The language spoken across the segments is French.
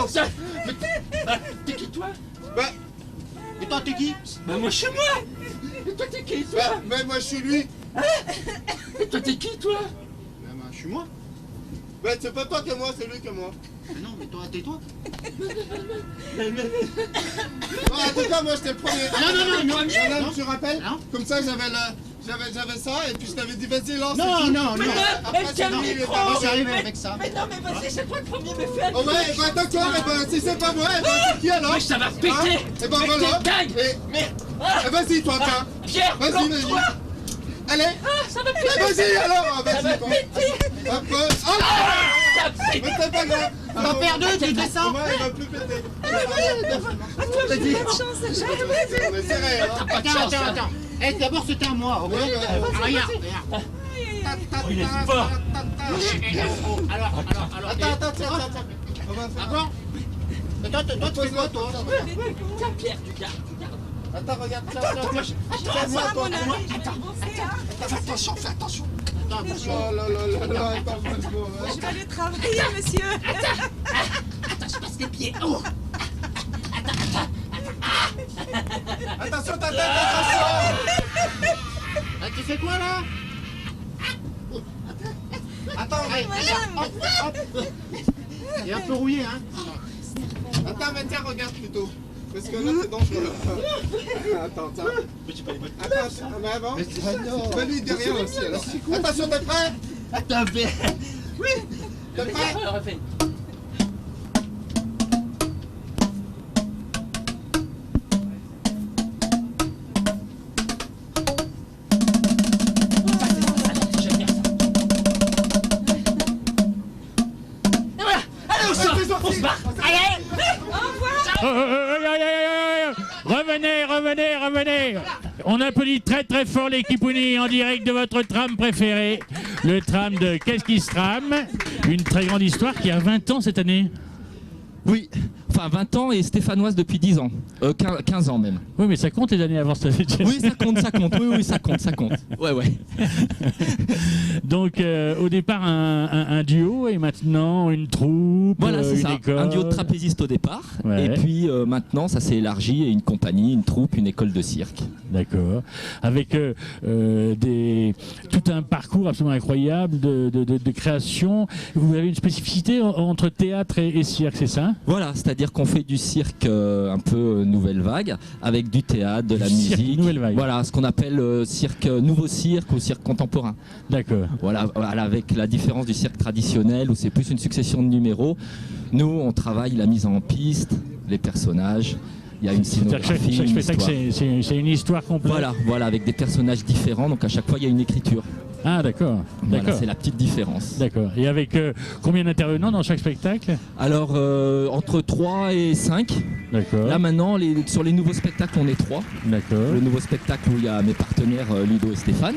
ça. T'es qui toi? Bah, et toi t'es qui? Bah moi je suis moi. Et toi t'es qui toi? bah moi je suis lui. Et toi t'es qui toi? Bah moi je suis moi. Bah c'est pas toi que moi, c'est lui que moi. Mais non, mais toi t'es toi. En tout cas moi j'étais le premier. Non, tu te rappelles? Non. Comme ça j'avais ça et puis je t'avais dit vas-y lance. Non, non, Après, non. après, Elle c'est tient le lui, il est micro. parti. Moi j'arrive avec ça. Mais non, mais vas-y, c'est toi le premier me fait. Oh ouais, bah d'accord, et ben si c'est pas moi, et ben c'est qui alors? Mais ça va péter. Hein? Et ben Mais voilà. t'es dingue. Mais Ah, vas-y toi, tiens. Pierre, Vas-y, lance-toi. Allez. Ah, ça va péter. Vas-y alors, Ça va vas-y. Quoi. péter. Un peu. Oh, Ça va péter. mais c'est pas grave. T'en perds deux, tu descends. Moi, il va plus péter. Attends, j'ai pas de chance. Mais c'est vrai, hein. Attends. Eh, d'abord c'était à moi, ok? Ouais, bah, Regarde. Oh, il est fort. Alors. Attends, tiens. On va Ah faire. bon? Mais toi, tu fais quoi, toi? Tiens, Pierre, tu gardes. Attends, regarde. Attention, fais attention. Oh là, attends, franchement. Je vais aller travailler, monsieur. Attends, je passe les pieds. Oh. Attention, ta tête, attention. Ah, tu fais quoi, là? Attends, Il est un peu rouillé, hein? attends, mais tiens, regarde plutôt. Parce que là, c'est dangereux. Attends, tiens. Mais j'ai pas les bonnes. Attends, mais avant. Mais lui derrière aussi, alors. Attention, t'es prêt? Attends, mais... Oui. T'es prêt? Refais. On se barre. Allez. Revenez. On applaudit très très fort l'équipe unie en direct de votre tram préféré, le tram de Qu'est-ce qui se trame? Une très grande histoire qui a 20 ans cette année. Oui, enfin 20 ans et stéphanoise depuis 10 ans, 15 ans même. Oui, mais ça compte les années avant cette année. Oui, ça compte, oui, ça compte. Ouais. Donc au départ un duo et maintenant une troupe, Voilà, c'est une ça, école. un duo de trapézistes au départ, Ouais. et puis maintenant ça s'est élargi et une compagnie, une troupe, une école de cirque. D'accord. Avec tout un parcours absolument incroyable de création. Vous avez une spécificité entre théâtre et cirque, c'est ça? Voilà, c'est-à-dire qu'on fait du cirque un peu nouvelle vague, avec du théâtre, de la Cirque musique. nouvelle vague. Voilà, ce qu'on appelle nouveau cirque ou cirque contemporain. D'accord. Voilà, avec la différence du cirque traditionnel où c'est plus une succession de numéros. Nous, on travaille la mise en piste, les personnages. Il y a une C'est-à-dire que scénographie, chaque une spectacle, histoire. c'est une histoire complète. Voilà, avec des personnages différents. Donc à chaque fois, il y a une écriture. Ah, d'accord. Voilà, D'accord. c'est la petite différence. D'accord. Et avec combien d'intervenants dans chaque spectacle? Alors, entre 3 et 5. D'accord. Là maintenant, sur les nouveaux spectacles, on est 3. D'accord. Le nouveau spectacle où il y a mes partenaires Ludo et Stéphane.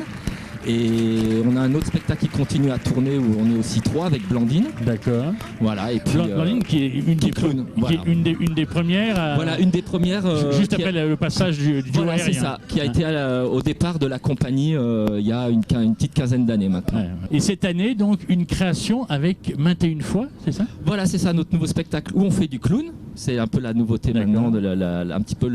Et on a un autre spectacle qui continue à tourner où on est aussi 3 avec Blandine. D'accord. Voilà, et puis Blandine qui est une des, clown, qui voilà. est une des premières. Voilà, une des premières. Juste qui après le passage du duo voilà, c'est aérien. ça, qui a été au départ de la compagnie il y a une petite quinzaine d'années maintenant. Ouais. Et cette année, donc, une création avec maintes et une fois, c'est ça? Voilà, c'est ça, notre nouveau spectacle où on fait du clown. C'est un peu la nouveauté maintenant, un petit peu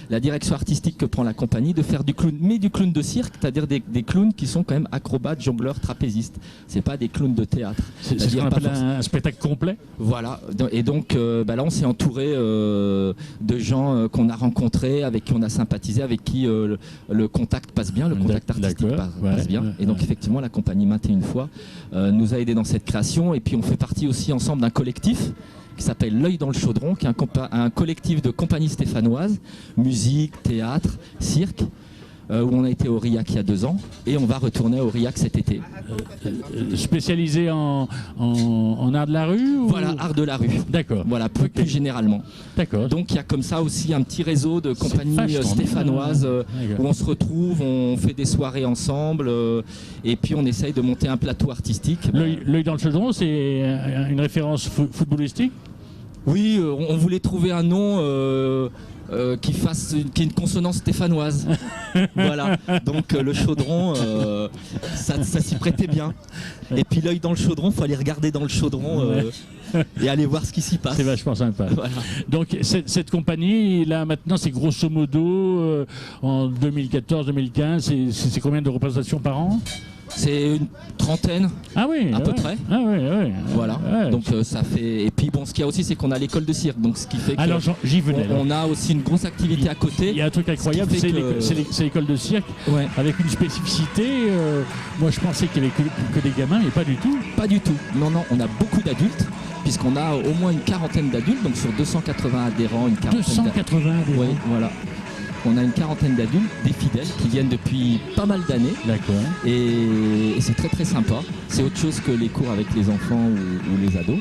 la direction artistique que prend la compagnie, de faire du clown, mais du clown de cirque, c'est-à-dire des clowns qui sont quand même acrobates, jongleurs, trapézistes. C'est pas des clowns de théâtre. C'est ce qu'on appelle un spectacle complet. Voilà, et donc là on s'est entouré de gens qu'on a rencontrés, avec qui on a sympathisé, avec qui le contact passe bien, le contact artistique passe bien. Et donc effectivement la compagnie maintes et une fois nous a aidés dans cette création, et puis on fait partie aussi ensemble d'un collectif qui s'appelle L'œil dans le chaudron, qui est un collectif de compagnies stéphanoises, musique, théâtre, cirque, où on a été au RIAC il y a 2 ans, et on va retourner au RIAC cet été. Spécialisé en art de la rue ou... Voilà, art de la rue. D'accord. Voilà, plus généralement. D'accord. Donc il y a comme ça aussi un petit réseau de compagnies vachement stéphanoises bien. où on se retrouve, on fait des soirées ensemble, et puis on essaye de monter un plateau artistique. L'œil dans le chaudron, c'est une référence footballistique? Oui, on voulait trouver un nom qui ait une consonance stéphanoise. Voilà, donc le chaudron, ça s'y prêtait bien. Et puis l'œil dans le chaudron, il faut aller regarder dans le chaudron et aller voir ce qui s'y passe. C'est vachement sympa. Voilà. Donc cette compagnie, là maintenant, c'est grosso modo, en 2014-2015, c'est combien de représentations par an? C'est une trentaine, à peu près. Ah oui, oui. Voilà. Donc ça fait. Et puis bon, ce qu'il y a aussi, c'est qu'on a l'école de cirque, donc ce qui fait que. Alors j'y venais. On a aussi une grosse activité à côté. Il y a un truc incroyable, c'est l'école de cirque, avec une spécificité. Moi, je pensais qu'il n'y avait que des gamins, mais pas du tout. Pas du tout. Non, non, on a beaucoup d'adultes, puisqu'on a au moins une quarantaine d'adultes, donc sur 280 adhérents, une quarantaine. 280 adhérents. Oui, voilà. On a une quarantaine d'adultes, des fidèles, qui viennent depuis pas mal d'années. D'accord. Et c'est très très sympa. C'est autre chose que les cours avec les enfants ou les ados.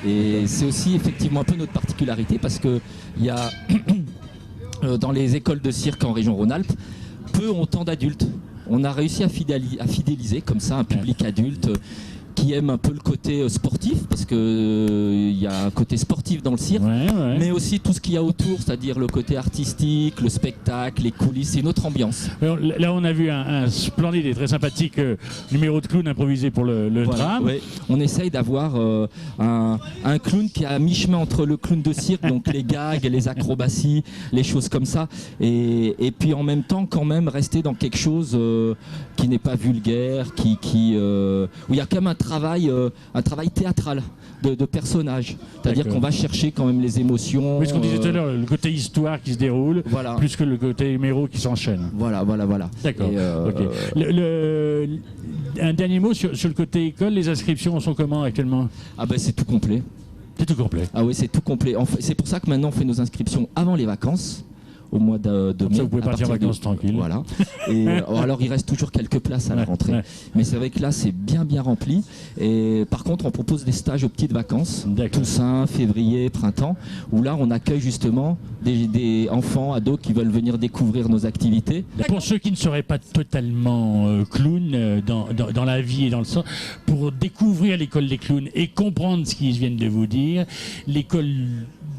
Et c'est aussi effectivement un peu notre particularité parce que il y a dans les écoles de cirque en région Rhône-Alpes, peu ont tant d'adultes. On a réussi à fidéliser comme ça un public adulte qui aime un peu le côté sportif, parce qu'il y a un côté sportif dans le cirque, mais aussi tout ce qu'il y a autour, c'est-à-dire le côté artistique, le spectacle, les coulisses, c'est une autre ambiance. Là, on a vu un splendide et très sympathique numéro de clown improvisé pour le tram. Ouais. On essaye d'avoir un clown qui est à mi-chemin entre le clown de cirque, donc les gags, les acrobaties, les choses comme ça, et puis en même temps quand même rester dans quelque chose qui n'est pas vulgaire, où il y a quand même un travail théâtral de personnages. C'est-à-dire qu'on va chercher quand même les émotions. Oui, ce qu'on disait tout à l'heure, le côté histoire qui se déroule, plus que le côté numéro qui s'enchaîne. Voilà. D'accord. Un dernier mot sur le côté école, les inscriptions sont comment actuellement? Ah ben c'est tout complet. C'est tout complet. Ah oui, c'est tout complet. C'est pour ça que maintenant on fait nos inscriptions avant les vacances. Au mois de mai. Ça, vous pouvez partir en vacances tranquille. Voilà. Et alors il reste toujours quelques places à la rentrée. Mais c'est vrai que là c'est bien rempli. Et par contre on propose des stages aux petites vacances, Toussaint, février, printemps, où là on accueille justement des enfants, ados qui veulent venir découvrir nos activités. Pour ceux qui ne seraient pas totalement clowns dans la vie et dans le sens, pour découvrir l'école des clowns et comprendre ce qu'ils viennent de vous dire, l'école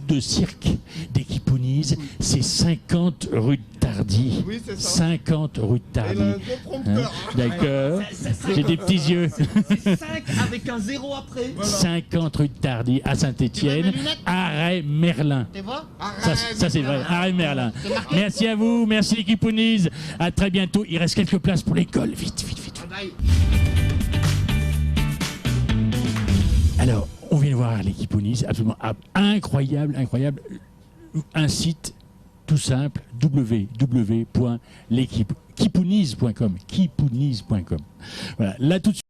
de cirque des Kipounis, c'est 50 rue de Tardy. Oui, c'est ça. 50 rue de Tardy. Et le prompteur. D'accord. J'ai des petits yeux. C'est 5 avec un 0 après. Voilà. 50 rue de Tardy à Saint-Étienne, arrêt Merlin. Tu vois? Ça c'est vrai, arrêt Merlin. Merci à vous, merci les Kipounis. À très bientôt. Il reste quelques places pour l'école. Vite. Alors, on vient de voir les Kipounis, absolument incroyable. Un site tout simple, www.kipounis.com. Voilà. Là tout de suite.